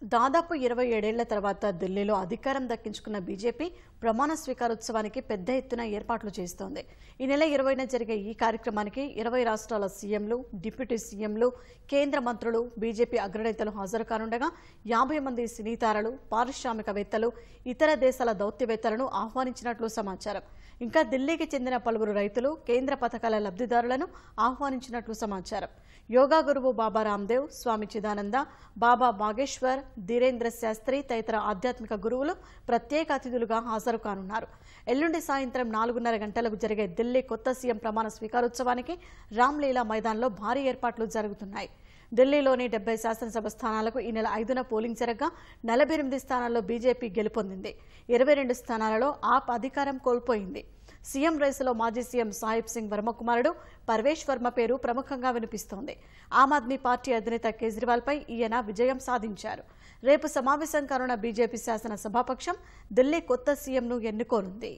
దాదాపు 27 ఏళ్ల తర్వాత ఢిల్లీలో అధికారం దక్కించుకున్న బీజేపీ ప్రమాణ స్వీకారోత్సవానికి పెద్ద ఎత్తున ఏర్పాట్లు చేస్తోంది. ఈ నెల 20న జరిగే ఈ కార్యక్రమానికి 20 రాష్ట్రాల సీఎంలు, డిప్యూటీ సీఎంలు, కేంద్ర మంత్రులు, బీజేపీ అగ్రనేతలు హాజరు కానుండగా 50 మంది సినీ తారలు, పారిశ్రామికవేత్తలు, ఇతర దేశాల దౌత్యవేత్తలను ఆహ్వానించినట్లు సమాచారం. ఇంకా ఢిల్లీకి చెందిన పలువురు రైతులు, కేంద్ర పథకాల లబ్ధిదారులను ఆహ్వానించినట్లు సమాచారం. యోగా గురువు బాబా రామ్దేవ్, స్వామి చిదానంద, బాబా బాగేశ్వర్, ధీరేంద్ర శాస్త్రి తదితర ఆధ్యాత్మిక గురువులు ప్రత్యేక అతిథులుగా హాజరు కానున్నారు. ఎల్లుండి సాయంత్రం 4:30 గంటలకు జరిగే ఢిల్లీ కొత్త సీఎం ప్రమాణ స్వీకారోత్సవానికి రామ్లీలా మైదాన్లో భారీ ఏర్పాట్లు జరుగుతున్నాయి. ఢిల్లీలోని 70 శాసనసభ స్థానాలకు ఈ నెల 5న పోలింగ్ జరగగా 48 స్థానాల్లో బీజేపీ గెలుపొందింది. 22 స్థానాలలో ఆప్ అధికారం కోల్పోయింది. సీఎం రేసులో మాజీ సీఎం సాహిబ్ సింగ్ వర్మ కుమారుడు పర్వేష్ వర్మ పేరు ప్రముఖంగా వినిపిస్తోంది. ఆమ్ ఆద్మీ పార్టీ అధినేత కేజ్రీవాల్పై ఈయన విజయం సాధించారు. రేపు సమావేశం కానున్న బీజేపీ శాసన సభాపక్షం ఢిల్లీ కొత్త సీఎంను ఎన్నుకోనుంది.